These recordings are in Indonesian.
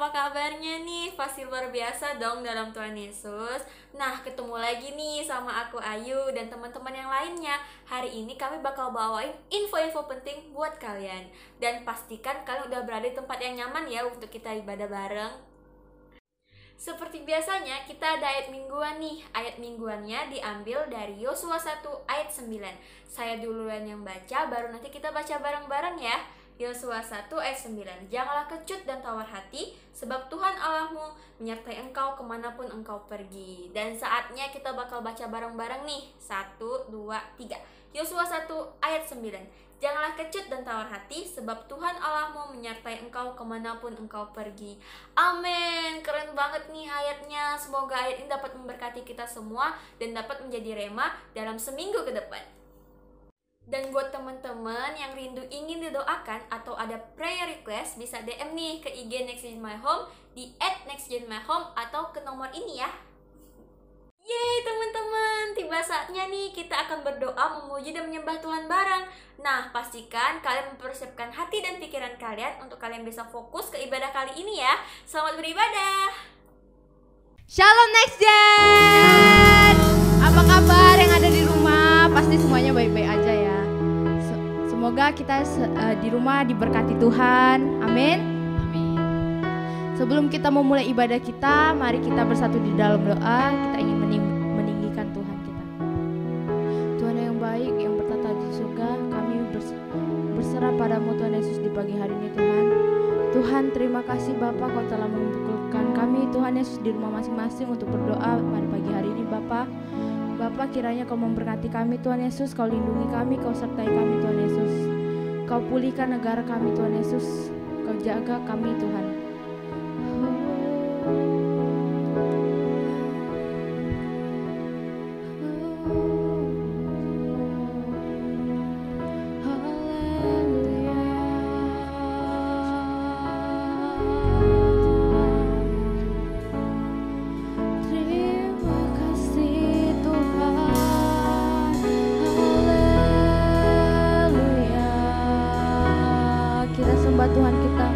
apa kabarnya nih? Pasti luar biasa dong dalam Tuhan Yesus. Nah, ketemu lagi nih sama aku Ayu dan teman-teman yang lainnya. Hari ini kami bakal bawain info-info penting buat kalian. Dan pastikan kalian udah berada di tempat yang nyaman ya untuk kita ibadah bareng. Seperti biasanya, kita ada ayat mingguan nih. Ayat mingguannya diambil dari Yosua 1 ayat 9. Saya duluan yang baca, baru nanti kita baca bareng-bareng ya. Yosua 1 ayat 9. Janganlah kecut dan tawar hati, sebab Tuhan Allahmu menyertai engkau kemanapun engkau pergi. Dan saatnya kita bakal baca bareng-bareng nih. 1, 2, 3. Yosua 1 ayat 9. Janganlah kecut dan tawar hati, sebab Tuhan Allahmu menyertai engkau kemanapun engkau pergi. Amin. Keren banget nih ayatnya. Semoga ayat ini dapat memberkati kita semua dan dapat menjadi rema dalam seminggu ke depan. Dan buat teman-teman yang rindu ingin didoakan atau ada prayer request, bisa DM nih ke IG Next Gen My Home di @nextgenmyhome atau ke nomor ini ya. Yeay teman-teman, tiba saatnya nih kita akan berdoa, memuji dan menyembah Tuhan bareng. Nah, pastikan kalian mempersiapkan hati dan pikiran kalian untuk kalian bisa fokus ke ibadah kali ini ya. Selamat beribadah. Shalom Next Gen. Apa kabar yang ada di rumah? Pasti semuanya baik-baik aja ya. Semoga kita di rumah diberkati Tuhan. Amin. Amin. Sebelum kita memulai ibadah kita, mari kita bersatu di dalam doa. Kita ingin meninggikan Tuhan kita. Tuhan yang baik, yang bertata di surga, kami berserah padamu Tuhan Yesus di pagi hari ini Tuhan. Tuhan, terima kasih Bapa, Kau telah mengumpulkan kami Tuhan Yesus di rumah masing-masing untuk berdoa pada pagi hari ini Bapa. Bapa, kiranya Kau memberkati kami Tuhan Yesus, Kau lindungi kami, Kau sertai kami Tuhan Yesus. Kau pulihkan negara kami Tuhan Yesus, Kau jaga kami Tuhan. Tuhan kita,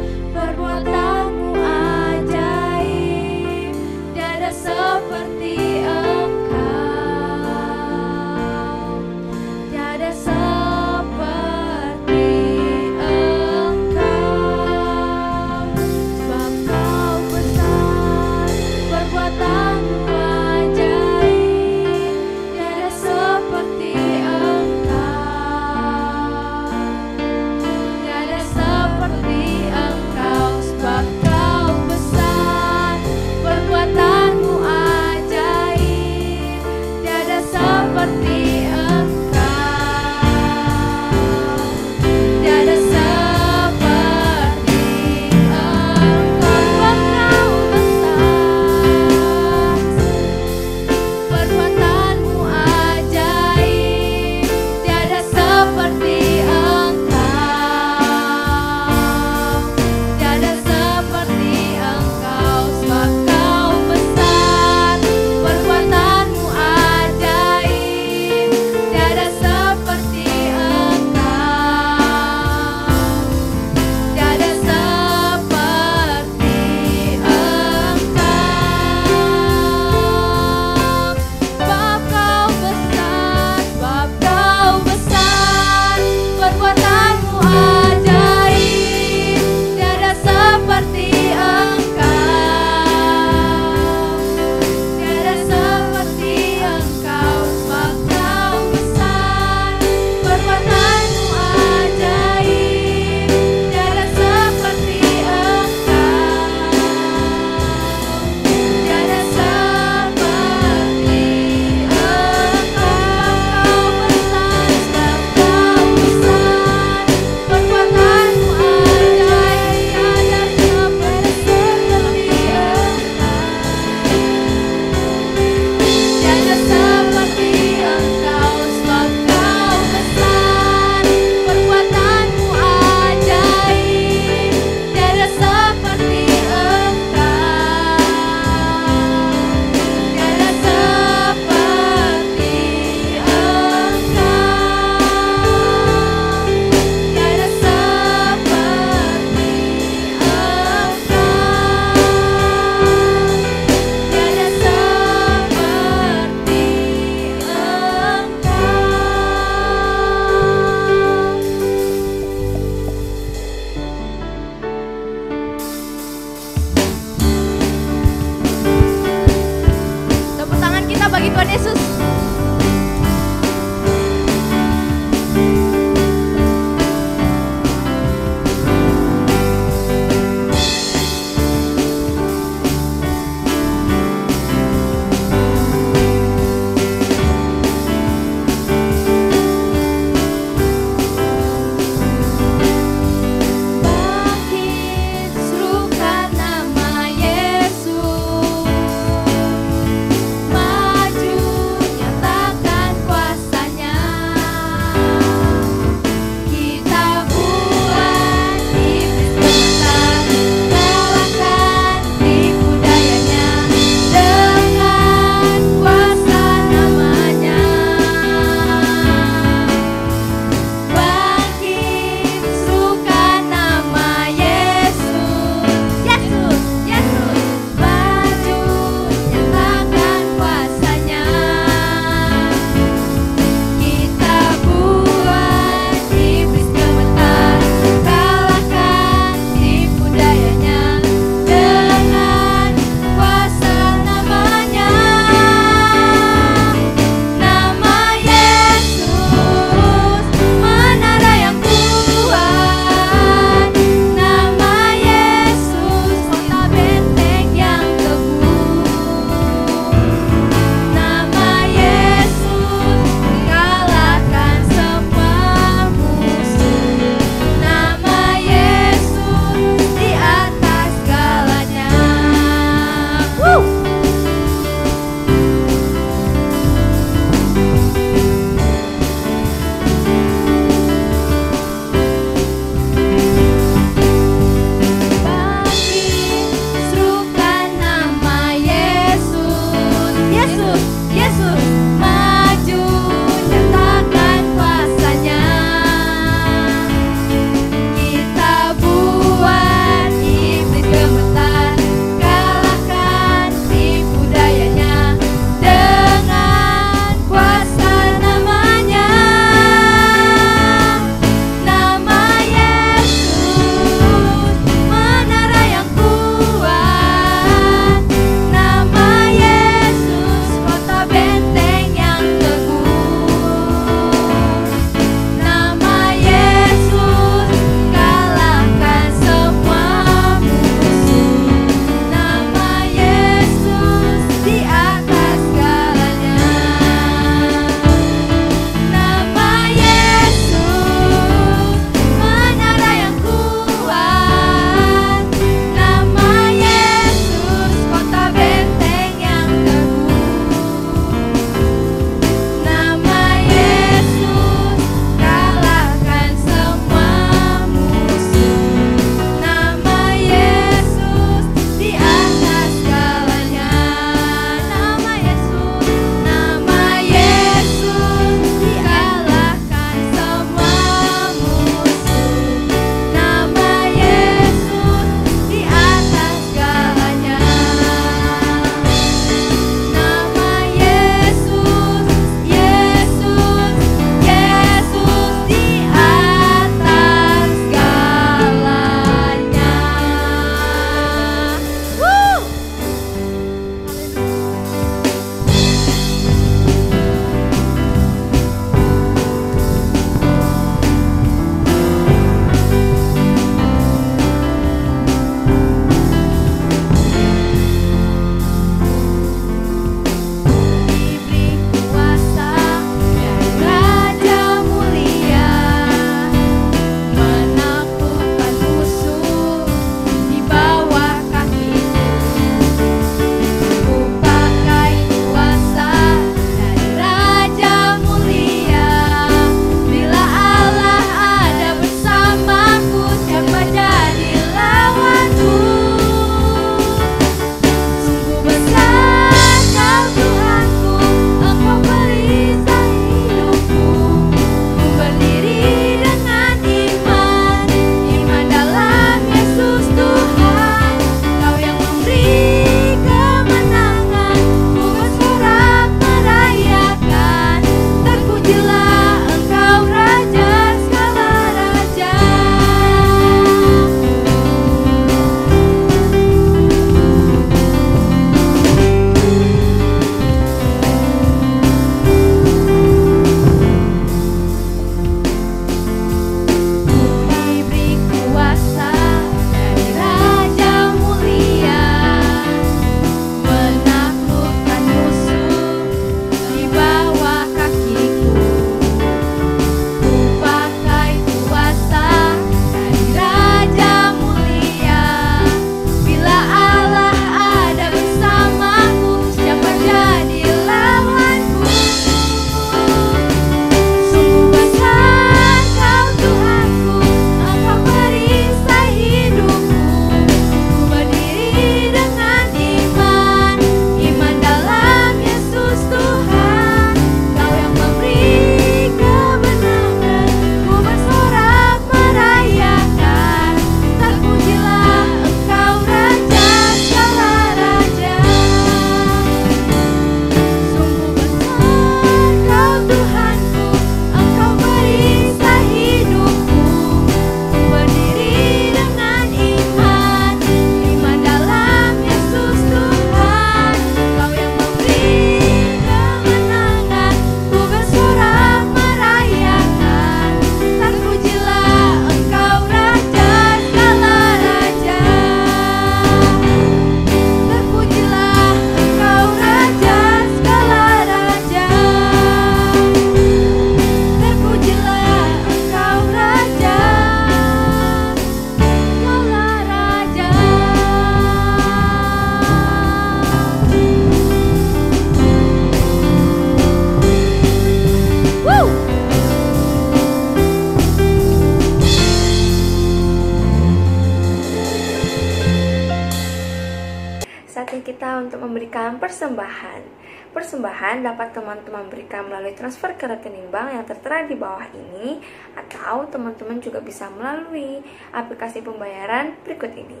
memberikan persembahan. Persembahan dapat teman-teman berikan melalui transfer ke rekening bank yang tertera di bawah ini, atau teman-teman juga bisa melalui aplikasi pembayaran berikut ini.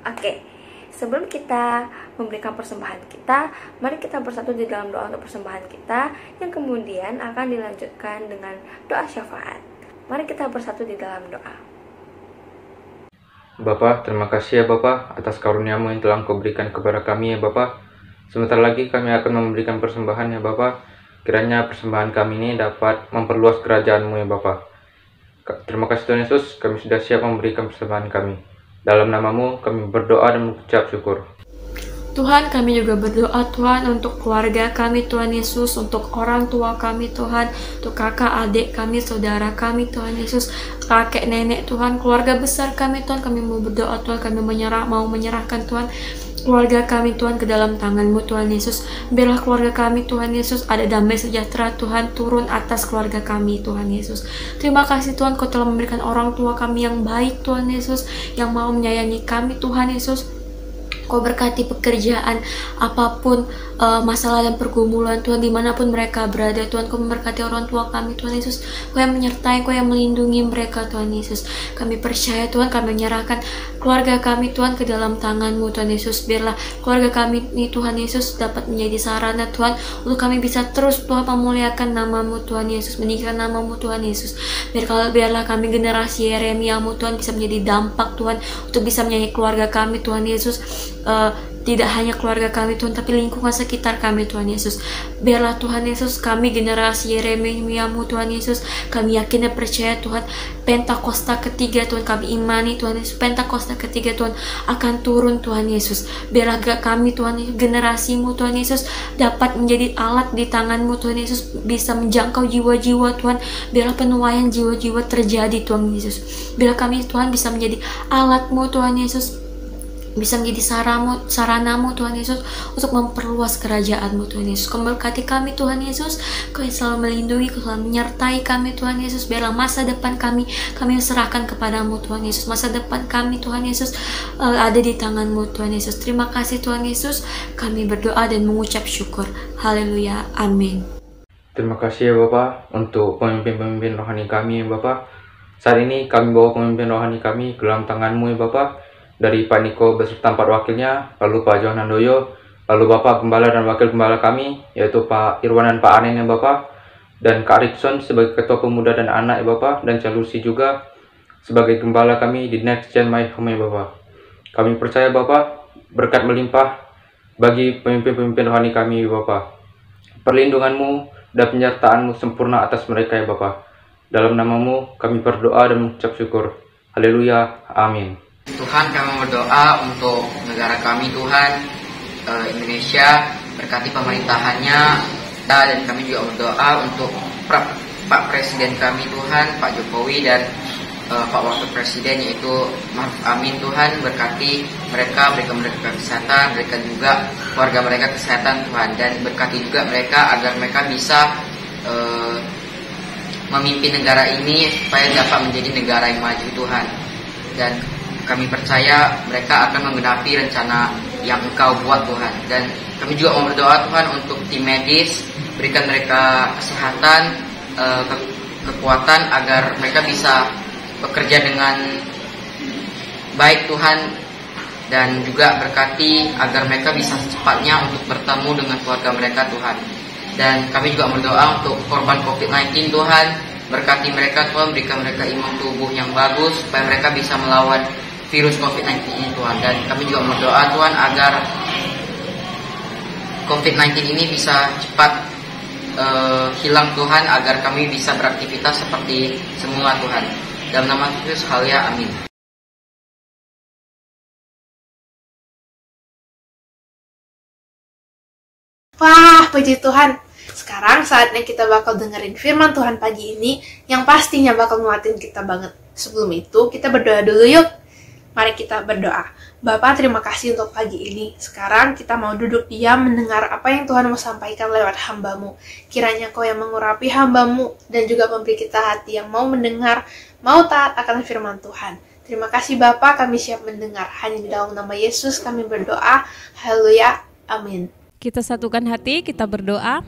Oke, sebelum kita memberikan persembahan kita, mari kita bersatu di dalam doa untuk persembahan kita, yang kemudian akan dilanjutkan dengan doa syafaat. Mari kita bersatu di dalam doa. Bapa, terima kasih ya Bapa atas karunia-Mu yang telah Engkau berikan kepada kami ya Bapa. Sebentar lagi kami akan memberikan persembahan ya Bapa. Kiranya persembahan kami ini dapat memperluas kerajaan-Mu ya Bapa. Terima kasih Tuhan Yesus, kami sudah siap memberikan persembahan kami. Dalam nama-Mu kami berdoa dan mengucap syukur. Tuhan, kami juga berdoa Tuhan untuk keluarga kami Tuhan Yesus, untuk orang tua kami Tuhan, untuk kakak, adik kami, saudara kami Tuhan Yesus, kakek, nenek Tuhan, keluarga besar kami Tuhan. Kami mau berdoa Tuhan, kami mau menyerahkan Tuhan keluarga kami Tuhan ke dalam tangan-Mu Tuhan Yesus. Biarlah keluarga kami Tuhan Yesus ada damai sejahtera Tuhan turun atas keluarga kami Tuhan Yesus. Terima kasih Tuhan, Kau telah memberikan orang tua kami yang baik Tuhan Yesus, yang mau menyayangi kami Tuhan Yesus. Kau berkati pekerjaan, apapun masalah dan pergumulan Tuhan, dimanapun mereka berada Tuhan. Kau memberkati orang tua kami Tuhan Yesus. Kau yang menyertai, Kau yang melindungi mereka Tuhan Yesus. Kami percaya Tuhan, kami menyerahkan keluarga kami Tuhan ke dalam tangan-Mu Tuhan Yesus. Biarlah keluarga kami ini Tuhan Yesus dapat menjadi sarana Tuhan untuk kami bisa terus Tuhan memuliakan nama-Mu Tuhan Yesus, meninggikan nama-Mu Tuhan Yesus. Biarlah kami generasi Yeremia-Mu Tuhan bisa menjadi dampak Tuhan untuk bisa menyayangi keluarga kami Tuhan Yesus. Tidak hanya keluarga kami Tuhan, tapi lingkungan sekitar kami Tuhan Yesus. Biarlah Tuhan Yesus kami generasi Yeremia-Mu Tuhan Yesus, kami yakin dan percaya Tuhan Pentakosta ketiga Tuhan, kami imani Tuhan Yesus, Pentakosta ketiga Tuhan akan turun Tuhan Yesus. Biarlah kami Tuhan generasi-Mu Tuhan Yesus dapat menjadi alat di tangan-Mu Tuhan Yesus, bisa menjangkau jiwa-jiwa Tuhan. Biarlah penuaian jiwa-jiwa terjadi Tuhan Yesus. Biarlah kami Tuhan bisa menjadi alat-Mu Tuhan Yesus, bisa menjadi sarana-Mu Tuhan Yesus untuk memperluas kerajaan-Mu Tuhan Yesus. Kau memberkati kami Tuhan Yesus, Kau yang selalu melindungi, Kau selalu menyertai kami Tuhan Yesus. Biarlah masa depan kami serahkan kepadamu Tuhan Yesus. Masa depan kami Tuhan Yesus ada di tangan-Mu Tuhan Yesus. Terima kasih Tuhan Yesus, kami berdoa dan mengucap syukur. Haleluya, amin. Terima kasih ya Bapak untuk pemimpin-pemimpin rohani kami ya Bapak. Saat ini kami bawa pemimpin rohani kami ke dalam tangan-Mu ya Bapak. Dari Pak Niko beserta 4 wakilnya, lalu Pak Johan Handoyo, lalu Bapak Gembala dan Wakil Gembala kami, yaitu Pak Irwan dan Pak Anen ya Bapak, dan Kak Rikson sebagai Ketua Pemuda dan Anak ya Bapak, dan Calusi juga sebagai Gembala kami di Next Gen My Home ya Bapak. Kami percaya Bapak, berkat melimpah bagi pemimpin-pemimpin rohani kami ya Bapak. Perlindungan-Mu dan penyertaan-Mu sempurna atas mereka ya Bapak. Dalam nama-Mu kami berdoa dan mengucap syukur. Haleluya, amin. Tuhan, kami berdoa untuk negara kami Tuhan, Indonesia, berkati pemerintahannya, dan kami juga berdoa untuk Pak Presiden kami Tuhan, Pak Jokowi, dan Pak Wakil Presiden yaitu Maruf Amin Tuhan, berkati mereka, berikan mereka kesehatan, berikan juga keluarga mereka kesehatan Tuhan, dan berkati juga mereka agar mereka bisa memimpin negara ini supaya dapat menjadi negara yang maju Tuhan. Dan kami percaya mereka akan menggenapi rencana yang Engkau buat Tuhan. Dan kami juga mau berdoa Tuhan untuk tim medis, berikan mereka kesehatan, kekuatan agar mereka bisa bekerja dengan baik Tuhan. Dan juga berkati agar mereka bisa secepatnya untuk bertemu dengan keluarga mereka Tuhan. Dan kami juga berdoa untuk korban COVID-19 Tuhan, berkati mereka Tuhan, berikan mereka imun tubuh yang bagus supaya mereka bisa melawan virus COVID-19 ini Tuhan. Dan kami juga berdoa Tuhan agar COVID-19 ini bisa cepat hilang Tuhan, agar kami bisa beraktivitas seperti semula Tuhan. Dalam nama Yesus, haleluya, amin. Wah, puji Tuhan. Sekarang saatnya kita bakal dengerin firman Tuhan pagi ini yang pastinya bakal nguatin kita banget. Sebelum itu, kita berdoa dulu yuk. Mari kita berdoa. Bapa, terima kasih untuk pagi ini. Sekarang kita mau duduk diam mendengar apa yang Tuhan mau sampaikan lewat hamba-Mu. Kiranya Kau yang mengurapi hamba-Mu dan juga memberi kita hati yang mau mendengar, mau taat akan firman Tuhan. Terima kasih Bapa, kami siap mendengar. Hanya di dalam nama Yesus kami berdoa. Haleluya. Amin. Kita satukan hati, kita berdoa.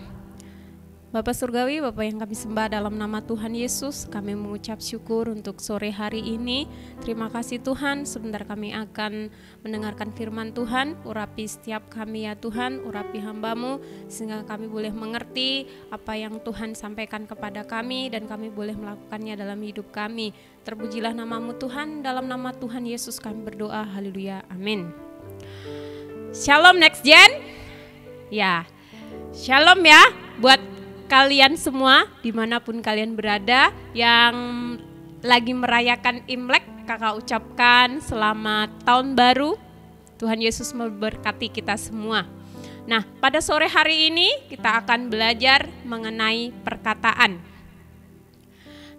Bapa Surgawi, Bapa yang kami sembah dalam nama Tuhan Yesus, kami mengucap syukur untuk sore hari ini. Terima kasih Tuhan, sebentar kami akan mendengarkan firman Tuhan. Urapi setiap kami ya Tuhan, urapi hamba-Mu, sehingga kami boleh mengerti apa yang Tuhan sampaikan kepada kami, dan kami boleh melakukannya dalam hidup kami. Terpujilah nama-Mu Tuhan, dalam nama Tuhan Yesus kami berdoa, haleluya, amin. Shalom Next Gen. Ya, shalom ya buat kalian semua dimanapun kalian berada yang lagi merayakan Imlek. Kakak ucapkan selamat tahun baru. Tuhan Yesus memberkati kita semua. Nah, pada sore hari ini kita akan belajar mengenai perkataan.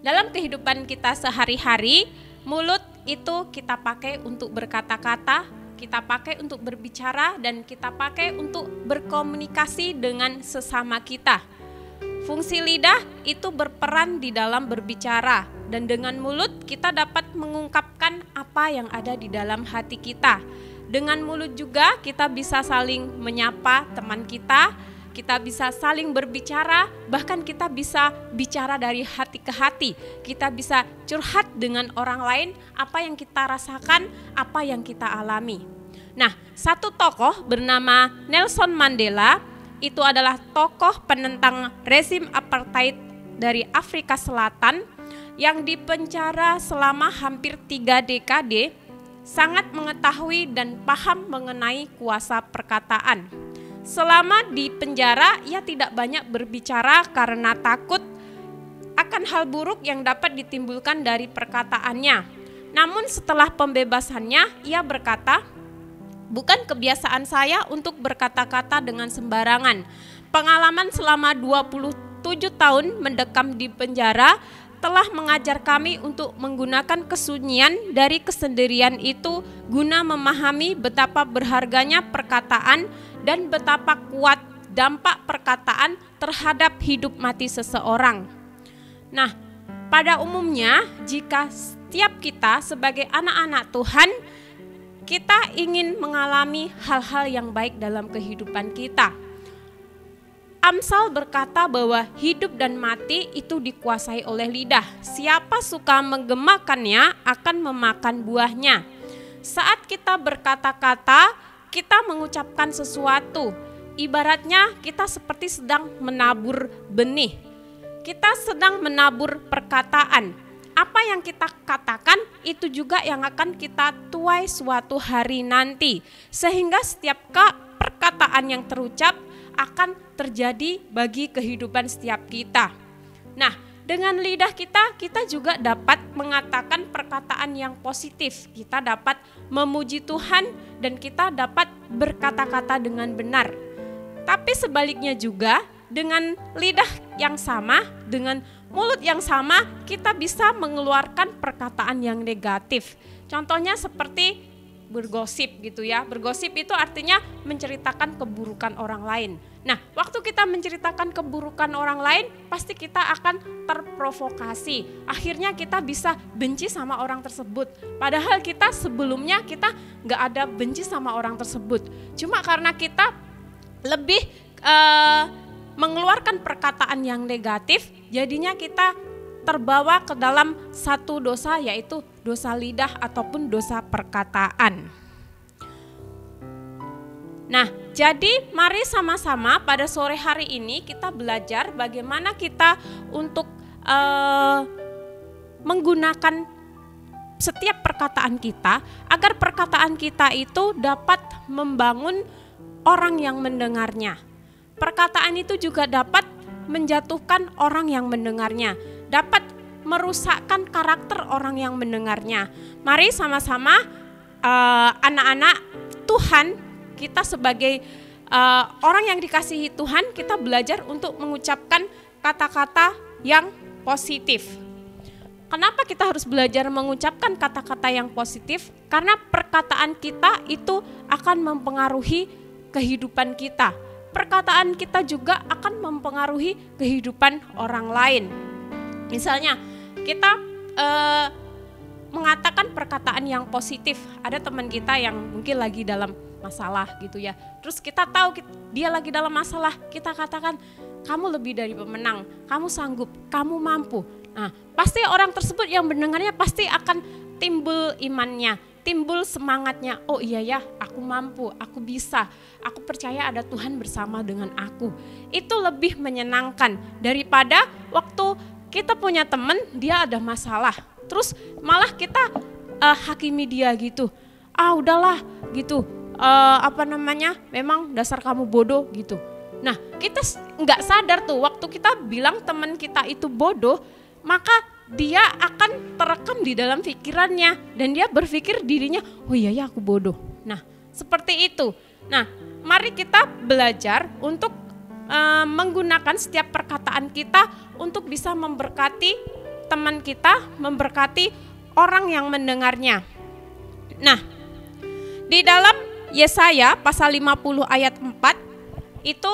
Dalam kehidupan kita sehari-hari, mulut itu kita pakai untuk berkata-kata, kita pakai untuk berbicara, dan kita pakai untuk berkomunikasi dengan sesama kita. Fungsi lidah itu berperan di dalam berbicara, dan dengan mulut kita dapat mengungkapkan apa yang ada di dalam hati kita. Dengan mulut juga kita bisa saling menyapa teman kita bisa saling berbicara, bahkan kita bisa bicara dari hati ke hati. Kita bisa curhat dengan orang lain apa yang kita rasakan, apa yang kita alami. Nah, satu tokoh bernama Nelson Mandela, itu adalah tokoh penentang rezim apartheid dari Afrika Selatan yang dipenjara selama hampir 3 dekade, sangat mengetahui dan paham mengenai kuasa perkataan. Selama di penjara, ia tidak banyak berbicara karena takut akan hal buruk yang dapat ditimbulkan dari perkataannya. Namun setelah pembebasannya, ia berkata, "Bukan kebiasaan saya untuk berkata-kata dengan sembarangan. Pengalaman selama 27 tahun mendekam di penjara telah mengajar kami untuk menggunakan kesunyian dari kesendirian itu guna memahami betapa berharganya perkataan dan betapa kuat dampak perkataan terhadap hidup mati seseorang." Nah, pada umumnya jika setiap kita sebagai anak-anak Tuhan, kita ingin mengalami hal-hal yang baik dalam kehidupan kita. Amsal berkata bahwa hidup dan mati itu dikuasai oleh lidah. Siapa suka menggemakannya akan memakan buahnya. Saat kita berkata-kata, kita mengucapkan sesuatu. Ibaratnya kita seperti sedang menabur benih. Kita sedang menabur perkataan. Apa yang kita katakan itu juga yang akan kita tuai suatu hari nanti. Sehingga setiap perkataan yang terucap akan terjadi bagi kehidupan setiap kita. Nah, dengan lidah kita juga dapat mengatakan perkataan yang positif. Kita dapat memuji Tuhan dan kita dapat berkata-kata dengan benar. Tapi sebaliknya juga, dengan lidah yang sama, dengan mulut yang sama, kita bisa mengeluarkan perkataan yang negatif. Contohnya seperti bergosip gitu ya. Bergosip itu artinya menceritakan keburukan orang lain. Nah, waktu kita menceritakan keburukan orang lain, pasti kita akan terprovokasi. Akhirnya kita bisa benci sama orang tersebut. Padahal kita sebelumnya kita nggak ada benci sama orang tersebut. Cuma karena kita lebih mengeluarkan perkataan yang negatif, jadinya kita terbawa ke dalam satu dosa, yaitu dosa lidah ataupun dosa perkataan. Nah, jadi mari sama-sama pada sore hari ini kita belajar bagaimana kita untuk menggunakan setiap perkataan kita agar perkataan kita itu dapat membangun orang yang mendengarnya. Perkataan itu juga dapat menjatuhkan orang yang mendengarnya, dapat merusakkan karakter orang yang mendengarnya. Mari sama-sama anak-anak Tuhan, kita sebagai orang yang dikasihi Tuhan, kita belajar untuk mengucapkan kata-kata yang positif. Kenapa kita harus belajar mengucapkan kata-kata yang positif? Karena perkataan kita itu akan mempengaruhi kehidupan kita. Perkataan kita juga akan mempengaruhi kehidupan orang lain. Misalnya kita mengatakan perkataan yang positif. Ada teman kita yang mungkin lagi dalam masalah gitu ya. Terus kita tahu dia lagi dalam masalah, kita katakan, kamu lebih dari pemenang, kamu sanggup, kamu mampu. Nah, pasti orang tersebut yang mendengarnya pasti akan timbul imannya, timbul semangatnya. Oh iya ya, aku mampu, aku bisa, aku percaya ada Tuhan bersama dengan aku. Itu lebih menyenangkan daripada waktu kita punya teman, dia ada masalah, terus malah kita hakimi dia gitu. Ah udahlah gitu, memang dasar kamu bodoh gitu. Nah, kita nggak sadar tuh waktu kita bilang teman kita itu bodoh, maka dia akan terekam di dalam pikirannya dan dia berpikir dirinya, oh iya ya aku bodoh. Nah, seperti itu. Nah, mari kita belajar untuk menggunakan setiap perkataan kita untuk bisa memberkati teman kita, memberkati orang yang mendengarnya. Nah, di dalam Yesaya pasal 50 ayat 4 itu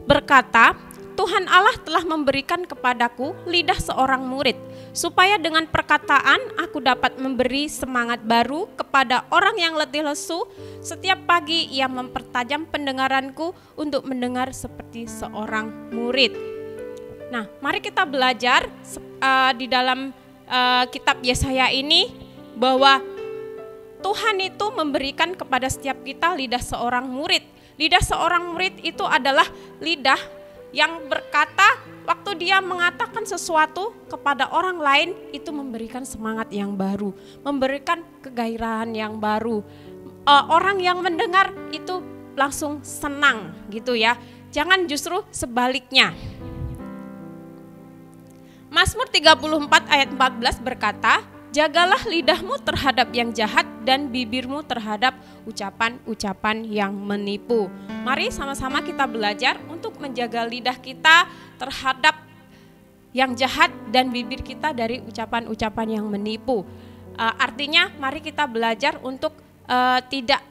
berkata, Tuhan Allah telah memberikan kepadaku lidah seorang murid, supaya dengan perkataan aku dapat memberi semangat baru kepada orang yang letih lesu. Setiap pagi ia mempertajam pendengaranku untuk mendengar seperti seorang murid. Nah, mari kita belajar di dalam kitab Yesaya ini bahwa Tuhan itu memberikan kepada setiap kita lidah seorang murid. Lidah seorang murid itu adalah lidah yang berkata waktu dia mengatakan sesuatu kepada orang lain itu memberikan semangat yang baru, memberikan kegairahan yang baru. Orang yang mendengar itu langsung senang gitu ya. Jangan justru sebaliknya. Mazmur 34 ayat 14 berkata, jagalah lidahmu terhadap yang jahat dan bibirmu terhadap ucapan-ucapan yang menipu. Mari sama-sama kita belajar untuk menjaga lidah kita terhadap yang jahat dan bibir kita dari ucapan-ucapan yang menipu. Artinya mari kita belajar untuk tidak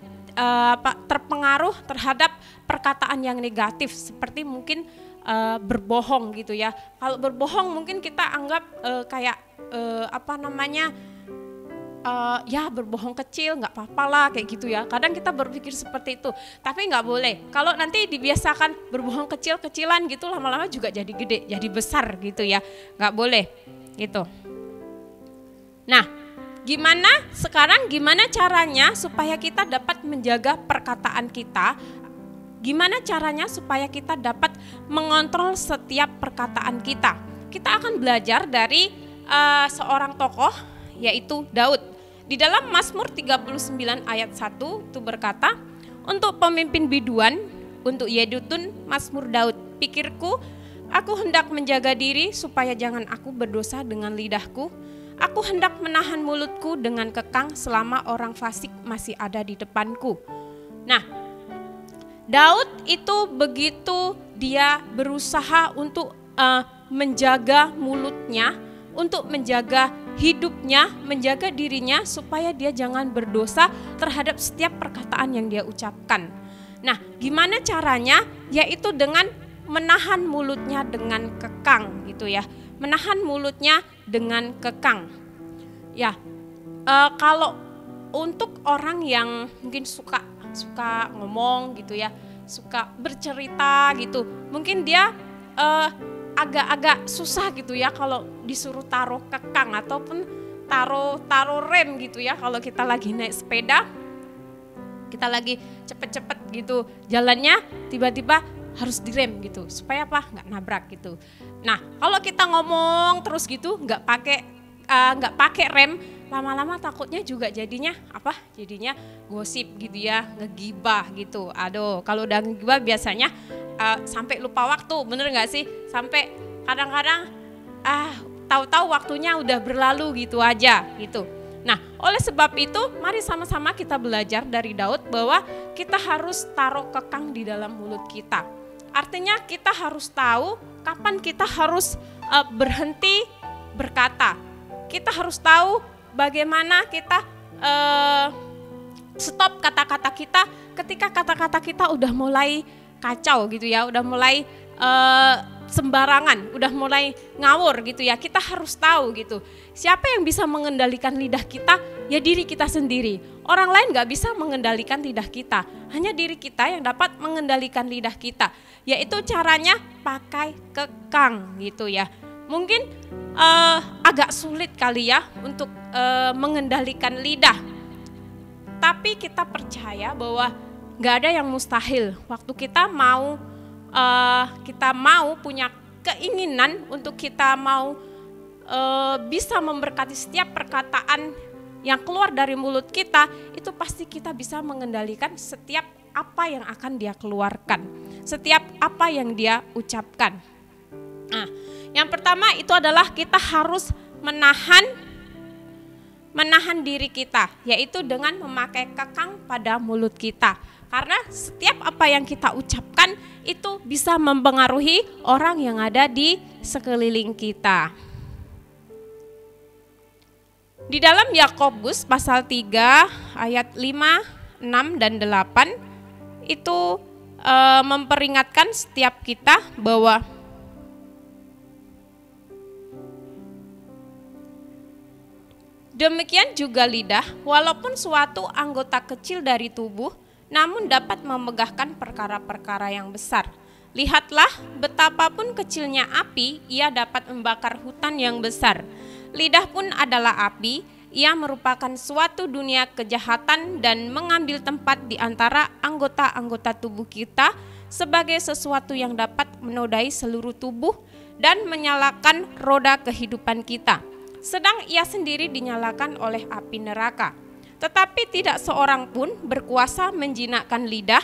terpengaruh terhadap perkataan yang negatif seperti mungkin berbohong gitu ya. Kalau berbohong mungkin kita anggap ya berbohong kecil nggak apa-apa lah kayak gitu ya. Kadang kita berpikir seperti itu, tapi nggak boleh. Kalau nanti dibiasakan berbohong kecil-kecilan gitu, lama-lama juga jadi gede, jadi besar gitu ya. Nggak boleh gitu. Nah, gimana caranya supaya kita dapat menjaga perkataan kita? Gimana caranya supaya kita dapat mengontrol setiap perkataan kita? Kita akan belajar dari seorang tokoh yaitu Daud. Di dalam Mazmur 39 ayat 1 itu berkata, untuk pemimpin biduan, untuk Yedutun Mazmur Daud, pikirku, aku hendak menjaga diri supaya jangan aku berdosa dengan lidahku. Aku hendak menahan mulutku dengan kekang selama orang fasik masih ada di depanku. Nah, Daud itu begitu dia berusaha untuk menjaga mulutnya, untuk menjaga hidupnya, menjaga dirinya supaya dia jangan berdosa terhadap setiap perkataan yang dia ucapkan. Nah, gimana caranya? Yaitu dengan menahan mulutnya dengan kekang gitu ya. Menahan mulutnya dengan kekang. Ya, kalau untuk orang yang mungkin suka ngomong gitu ya, suka bercerita gitu, mungkin dia agak-agak susah gitu ya kalau disuruh taruh kekang ataupun taruh rem gitu ya. Kalau kita lagi naik sepeda, kita lagi cepet-cepet gitu jalannya, tiba-tiba harus direm gitu supaya apa? Nggak nabrak gitu. Nah, kalau kita ngomong terus gitu nggak pakai rem, lama-lama takutnya juga jadinya apa? Jadinya gosip gitu ya, ngegibah gitu. Aduh, kalau udah ngegibah biasanya sampai lupa waktu, bener nggak sih? Sampai kadang-kadang tahu-tahu waktunya udah berlalu gitu aja gitu. Nah, oleh sebab itu mari sama-sama kita belajar dari Daud bahwa kita harus taruh kekang di dalam mulut kita. Artinya kita harus tahu kapan kita harus berhenti berkata. Kita harus tahu bagaimana kita stop kata-kata kita ketika kata-kata kita udah mulai kacau gitu ya, udah mulai sembarangan, udah mulai ngawur gitu ya. Kita harus tahu gitu, siapa yang bisa mengendalikan lidah kita? Ya diri kita sendiri. Orang lain gak bisa mengendalikan lidah kita, hanya diri kita yang dapat mengendalikan lidah kita. Yaitu caranya pakai kekang gitu ya. Mungkin agak sulit kali ya untuk mengendalikan lidah. Tapi kita percaya bahwa gak ada yang mustahil. Waktu kita mau punya keinginan untuk kita mau bisa memberkati setiap perkataan yang keluar dari mulut kita, itu pasti kita bisa mengendalikan setiap apa yang akan dia keluarkan, setiap apa yang dia ucapkan. Nah, yang pertama itu adalah kita harus menahan diri kita, yaitu dengan memakai kekang pada mulut kita. Karena setiap apa yang kita ucapkan itu bisa mempengaruhi orang yang ada di sekeliling kita. Di dalam Yakobus pasal 3 ayat 5, 6 dan 8 itu memperingatkan setiap kita bahwa demikian juga lidah, walaupun suatu anggota kecil dari tubuh, namun dapat memegahkan perkara-perkara yang besar. Lihatlah betapapun kecilnya api, ia dapat membakar hutan yang besar. Lidah pun adalah api, ia merupakan suatu dunia kejahatan dan mengambil tempat di antara anggota-anggota tubuh kita sebagai sesuatu yang dapat menodai seluruh tubuh dan menyalakan roda kehidupan kita. Sedang ia sendiri dinyalakan oleh api neraka. Tetapi tidak seorang pun berkuasa menjinakkan lidah.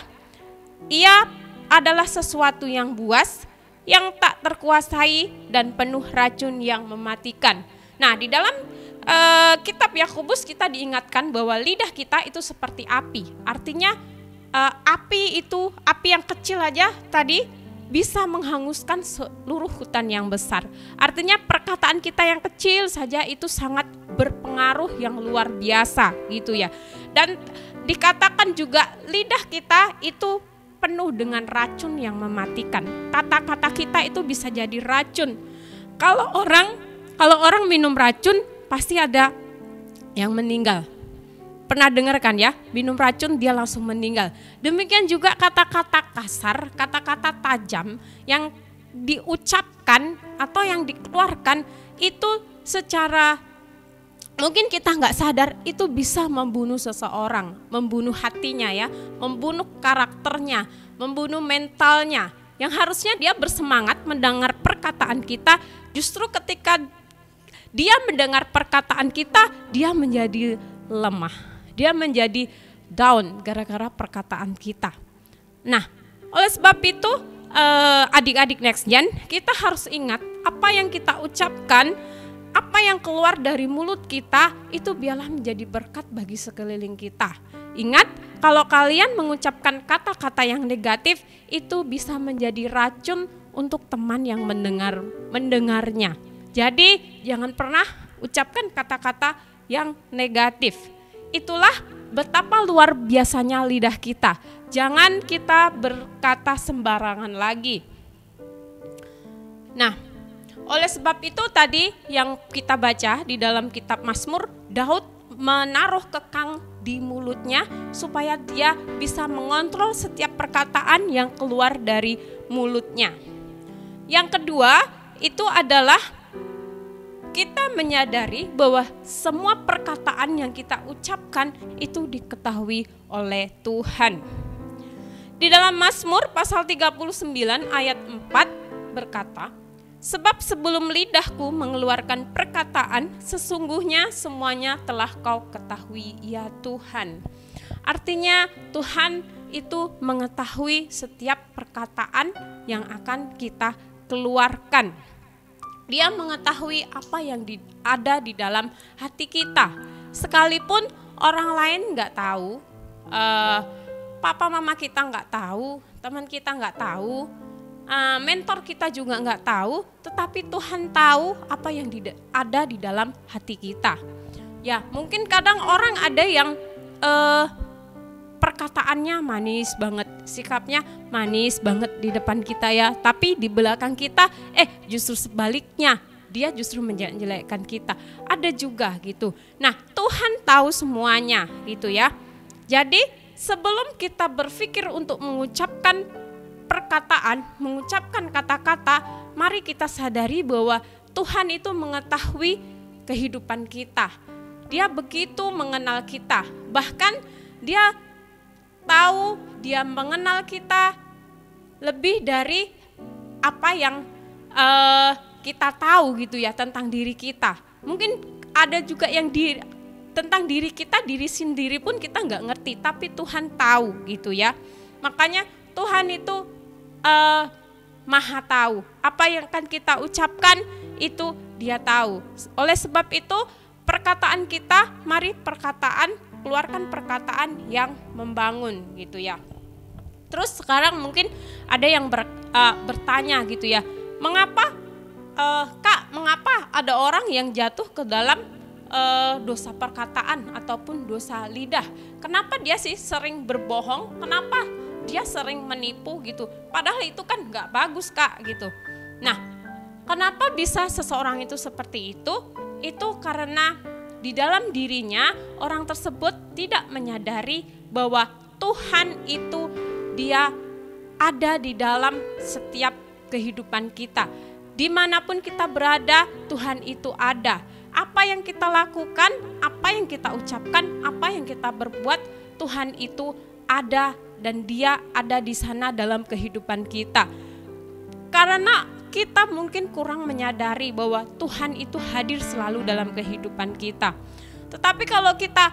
Ia adalah sesuatu yang buas, yang tak terkuasai dan penuh racun yang mematikan. Nah, di dalam kitab Yakobus kita diingatkan bahwa lidah kita itu seperti api. Artinya api yang kecil aja tadi bisa menghanguskan seluruh hutan yang besar. Artinya perkataan kita yang kecil saja itu sangat berpengaruh yang luar biasa gitu ya. Dan dikatakan juga lidah kita itu penuh dengan racun yang mematikan. Kata-kata kita itu bisa jadi racun. Kalau orang minum racun pasti ada yang meninggal. Pernah dengar kan ya, minum racun dia langsung meninggal. Demikian juga kata-kata kasar, kata-kata tajam yang diucapkan atau yang dikeluarkan itu secara mungkin kita nggak sadar itu bisa membunuh seseorang, membunuh hatinya ya, membunuh karakternya, membunuh mentalnya. Yang harusnya dia bersemangat mendengar perkataan kita, justru ketika dia mendengar perkataan kita, dia menjadi lemah. Dia menjadi down gara-gara perkataan kita. Nah, oleh sebab itu adik-adik Next Gen, kita harus ingat apa yang kita ucapkan, apa yang keluar dari mulut kita itu biarlah menjadi berkat bagi sekeliling kita. Ingat, kalau kalian mengucapkan kata-kata yang negatif itu bisa menjadi racun untuk teman yang mendengarnya. Jadi jangan pernah ucapkan kata-kata yang negatif. Itulah betapa luar biasanya lidah kita. Jangan kita berkata sembarangan lagi. Nah, oleh sebab itu tadi yang kita baca di dalam kitab Mazmur, Daud menaruh kekang di mulutnya supaya dia bisa mengontrol setiap perkataan yang keluar dari mulutnya. Yang kedua itu adalah kita menyadari bahwa semua perkataan yang kita ucapkan itu diketahui oleh Tuhan. Di dalam Mazmur pasal 39 ayat 4 berkata, sebab sebelum lidahku mengeluarkan perkataan, sesungguhnya semuanya telah kau ketahui ya Tuhan. Artinya Tuhan itu mengetahui setiap perkataan yang akan kita keluarkan. Dia mengetahui apa yang ada di dalam hati kita. Sekalipun orang lain nggak tahu, papa mama kita nggak tahu, teman kita nggak tahu, mentor kita juga nggak tahu, tetapi Tuhan tahu apa yang ada di dalam hati kita. Ya, mungkin kadang orang ada yang perkataannya manis banget, sikapnya manis banget di depan kita ya, tapi di belakang kita justru sebaliknya, dia justru menjelek-jelekkan kita. Ada juga gitu. Nah, Tuhan tahu semuanya gitu ya. Jadi sebelum kita berpikir untuk mengucapkan perkataan, mengucapkan kata-kata, mari kita sadari bahwa Tuhan itu mengetahui kehidupan kita. Dia begitu mengenal kita. Bahkan dia tahu, dia mengenal kita lebih dari apa yang kita tahu gitu ya tentang diri kita. Mungkin ada juga yang tentang diri kita, diri sendiri pun kita nggak ngerti, tapi Tuhan tahu gitu ya. Makanya Tuhan itu Maha tahu. Apa yang akan kita ucapkan itu Dia tahu. Oleh sebab itu perkataan kita, mari keluarkan perkataan yang membangun gitu ya. Terus sekarang mungkin ada yang bertanya gitu ya, mengapa mengapa ada orang yang jatuh ke dalam dosa perkataan ataupun dosa lidah? Kenapa dia sih sering berbohong? Kenapa dia sering menipu gitu? Padahal itu kan nggak bagus Kak gitu. Nah, kenapa bisa seseorang itu seperti itu? Itu karena di dalam dirinya orang tersebut tidak menyadari bahwa Tuhan itu Dia ada di dalam setiap kehidupan kita. Dimanapun kita berada, Tuhan itu ada. Apa yang kita lakukan, apa yang kita ucapkan, apa yang kita berbuat, Tuhan itu ada dan Dia ada di sana dalam kehidupan kita. Karena kita mungkin kurang menyadari bahwa Tuhan itu hadir selalu dalam kehidupan kita. Tetapi kalau kita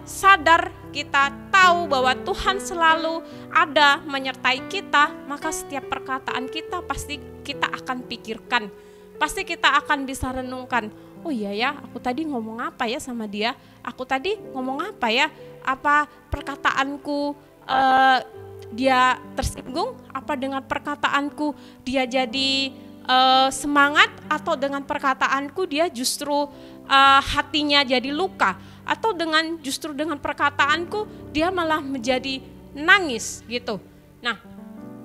sadar, kita tahu bahwa Tuhan selalu ada menyertai kita, maka setiap perkataan kita pasti kita akan pikirkan. Pasti kita akan bisa renungkan, oh iya ya, aku tadi ngomong apa ya sama dia? Aku tadi ngomong apa ya? Apa perkataanku dia tersinggung? Apa dengan perkataanku dia jadi semangat? Atau dengan perkataanku dia justru hatinya jadi luka? Atau justru dengan perkataanku dia malah menjadi nangis gitu. Nah,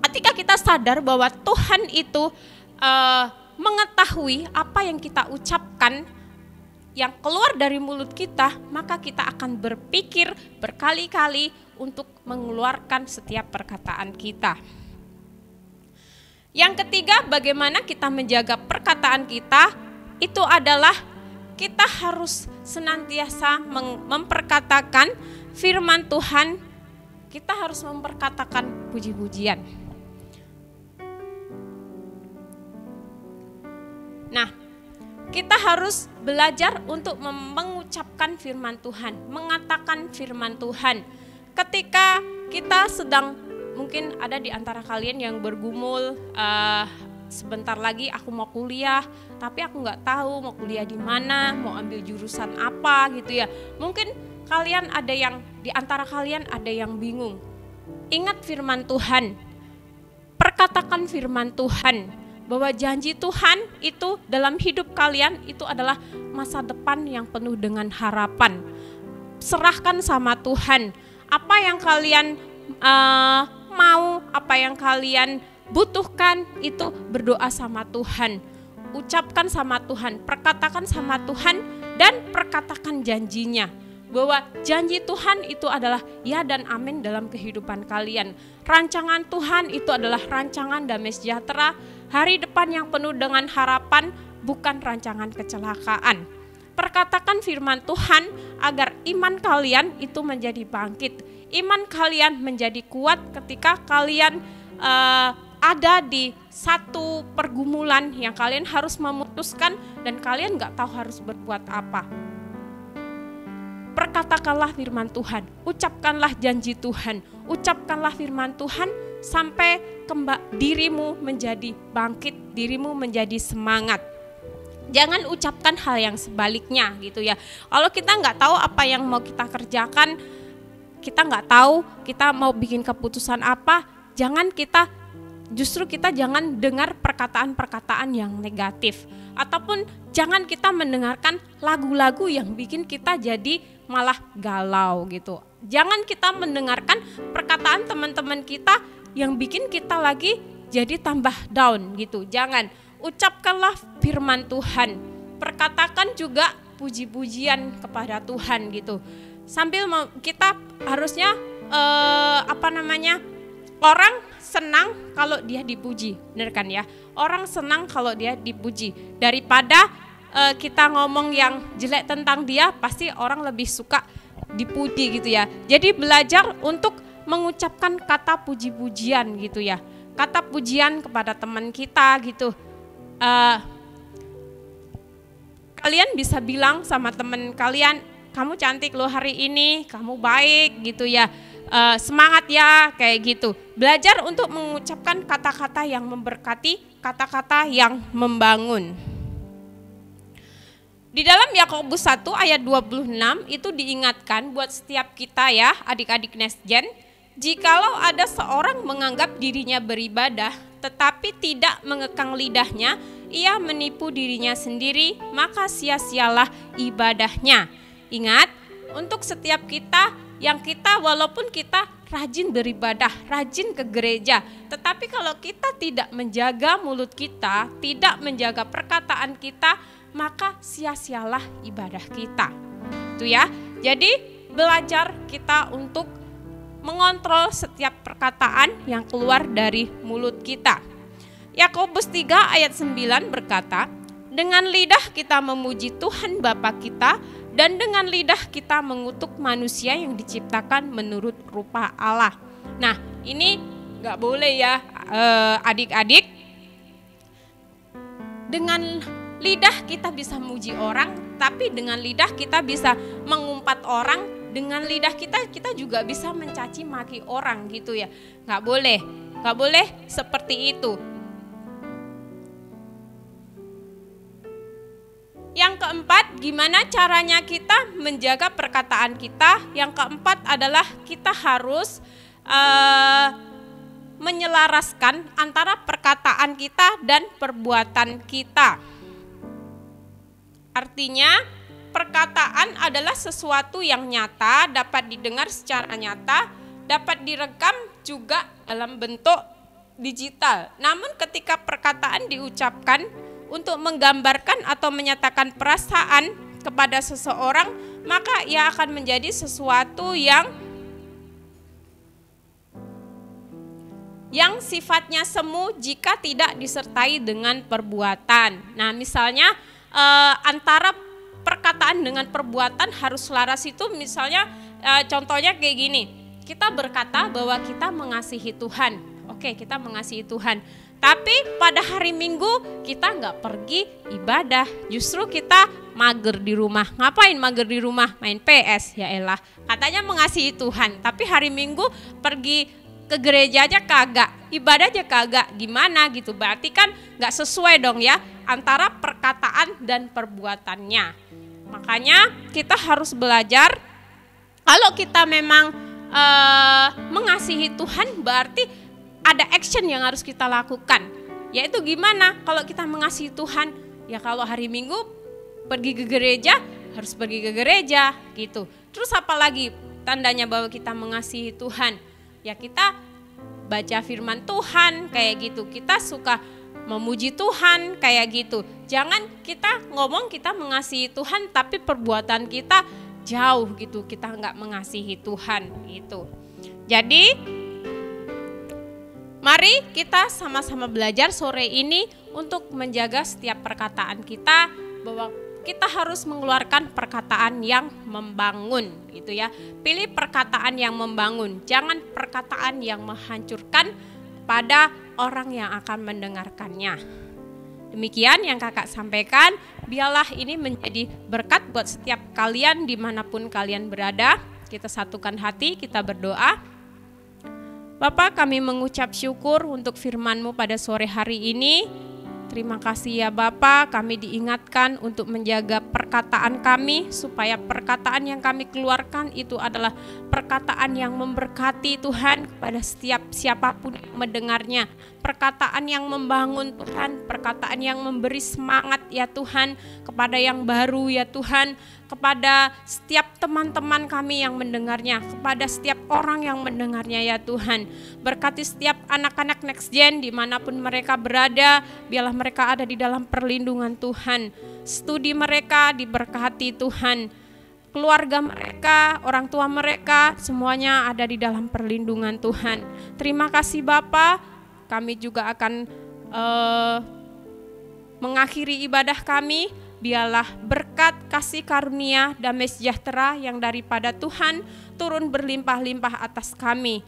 ketika kita sadar bahwa Tuhan itu mengetahui apa yang kita ucapkan, yang keluar dari mulut kita, maka kita akan berpikir berkali-kali untuk mengeluarkan setiap perkataan kita. Yang ketiga, bagaimana kita menjaga perkataan kita, itu adalah kita harus senantiasa memperkatakan firman Tuhan. Kita harus memperkatakan puji-pujian. Nah, kita harus belajar untuk mengucapkan firman Tuhan, mengatakan firman Tuhan. Ketika kita sedang, mungkin ada di antara kalian yang bergumul, sebentar lagi aku mau kuliah, tapi aku nggak tahu mau kuliah di mana, mau ambil jurusan apa gitu ya. Mungkin kalian ada yang, di antara kalian ada yang bingung. Ingat firman Tuhan, perkatakan firman Tuhan. Bahwa janji Tuhan itu dalam hidup kalian itu adalah masa depan yang penuh dengan harapan. Serahkan sama Tuhan. Apa yang kalian mau, apa yang kalian butuhkan itu berdoa sama Tuhan. Ucapkan sama Tuhan, perkatakan sama Tuhan dan perkatakan janjinya. Bahwa janji Tuhan itu adalah ya dan amin dalam kehidupan kalian. Rancangan Tuhan itu adalah rancangan damai sejahtera, hari depan yang penuh dengan harapan, bukan rancangan kecelakaan. Perkatakan firman Tuhan agar iman kalian itu menjadi bangkit. Iman kalian menjadi kuat ketika kalian ada di satu pergumulan yang kalian harus memutuskan dan kalian gak tahu harus berbuat apa. Perkatakanlah firman Tuhan, ucapkanlah janji Tuhan, ucapkanlah firman Tuhan sampai dirimu menjadi bangkit, dirimu menjadi semangat. Jangan ucapkan hal yang sebaliknya gitu ya. Kalau kita nggak tahu apa yang mau kita kerjakan, kita nggak tahu kita mau bikin keputusan apa, justru kita jangan dengar perkataan-perkataan yang negatif. Ataupun jangan kita mendengarkan lagu-lagu yang bikin kita jadi malah galau gitu. Jangan kita mendengarkan perkataan teman-teman kita yang bikin kita lagi jadi tambah down gitu. Jangan, ucapkanlah firman Tuhan. Perkatakan juga puji-pujian kepada Tuhan gitu. Sambil kita harusnya orang senang kalau dia dipuji, benar kan ya? Orang senang kalau dia dipuji. Daripada kita ngomong yang jelek tentang dia, pasti orang lebih suka dipuji gitu ya. Jadi belajar untuk mengucapkan kata puji-pujian gitu ya. Kata pujian kepada teman kita gitu. Kalian bisa bilang sama teman kalian, kamu cantik loh hari ini, kamu baik gitu ya. Semangat ya, kayak gitu. Belajar untuk mengucapkan kata-kata yang memberkati, kata-kata yang membangun. Di dalam Yakobus 1 ayat 26 itu diingatkan buat setiap kita ya, adik-adik Nesgen, jikalau ada seorang menganggap dirinya beribadah tetapi tidak mengekang lidahnya, ia menipu dirinya sendiri, maka sia-sialah ibadahnya. Ingat, untuk setiap kita yang kita walaupun kita rajin beribadah, rajin ke gereja, tetapi kalau kita tidak menjaga mulut kita, tidak menjaga perkataan kita, maka sia-sialah ibadah kita. Itu ya. Jadi belajar kita untuk mengontrol setiap perkataan yang keluar dari mulut kita. Yakobus 3 ayat 9 berkata, dengan lidah kita memuji Tuhan Bapa kita, dan dengan lidah kita mengutuk manusia yang diciptakan menurut rupa Allah. Nah, ini gak boleh ya adik-adik. Dengan lidah kita bisa muji orang, tapi dengan lidah kita bisa mengumpat orang, dengan lidah kita juga bisa mencaci maki orang gitu ya. Gak boleh seperti itu. Yang keempat, gimana caranya kita menjaga perkataan kita? Yang keempat adalah kita harus menyelaraskan antara perkataan kita dan perbuatan kita. Artinya, perkataan adalah sesuatu yang nyata, dapat didengar secara nyata, dapat direkam juga dalam bentuk digital. Namun ketika perkataan diucapkan untuk menggambarkan atau menyatakan perasaan kepada seseorang, maka ia akan menjadi sesuatu yang sifatnya semu jika tidak disertai dengan perbuatan. Nah, misalnya antara perkataan dengan perbuatan harus selaras itu, misalnya contohnya kayak gini, kita berkata bahwa kita mengasihi Tuhan. Oke, kita mengasihi Tuhan. Tapi pada hari Minggu kita nggak pergi ibadah, justru kita mager di rumah. Ngapain mager di rumah? Main PS, ya elah. Katanya mengasihi Tuhan, tapi hari Minggu pergi ke gereja aja kagak, ibadah aja kagak, gimana gitu. Berarti kan nggak sesuai dong ya antara perkataan dan perbuatannya. Makanya kita harus belajar, kalau kita memang mengasihi Tuhan, berarti ada action yang harus kita lakukan. Yaitu gimana? Kalau kita mengasihi Tuhan, ya kalau hari Minggu pergi ke gereja, harus pergi ke gereja gitu. Terus apa lagi tandanya bahwa kita mengasihi Tuhan? Ya kita baca firman Tuhan kayak gitu. Kita suka memuji Tuhan kayak gitu. Jangan kita ngomong kita mengasihi Tuhan tapi perbuatan kita jauh gitu. Kita nggak mengasihi Tuhan gitu. Jadi mari kita sama-sama belajar sore ini untuk menjaga setiap perkataan kita, bahwa kita harus mengeluarkan perkataan yang membangun gitu ya. Pilih perkataan yang membangun, jangan perkataan yang menghancurkan pada orang yang akan mendengarkannya. Demikian yang kakak sampaikan, biarlah ini menjadi berkat buat setiap kalian dimanapun kalian berada. Kita satukan hati, kita berdoa. Bapa, kami mengucap syukur untuk firman-Mu pada sore hari ini. Terima kasih ya Bapa, kami diingatkan untuk menjaga perkataan kami, supaya perkataan yang kami keluarkan itu adalah perkataan yang memberkati Tuhan kepada setiap siapapun yang mendengarnya. Perkataan yang membangun Tuhan, perkataan yang memberi semangat ya Tuhan, kepada yang baru ya Tuhan. kepada setiap teman-teman kami yang mendengarnya, kepada setiap orang yang mendengarnya ya Tuhan. Berkati setiap anak-anak Next Gen dimanapun mereka berada, biarlah mereka ada di dalam perlindungan Tuhan. Studi mereka diberkati Tuhan. Keluarga mereka, orang tua mereka, semuanya ada di dalam perlindungan Tuhan. Terima kasih Bapa. Kami juga akan mengakhiri ibadah kami. Biarlah berkat, kasih karunia, damai sejahtera yang daripada Tuhan turun berlimpah-limpah atas kami.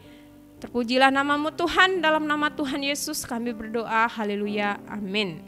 Terpujilah namamu Tuhan, dalam nama Tuhan Yesus kami berdoa, haleluya, amin.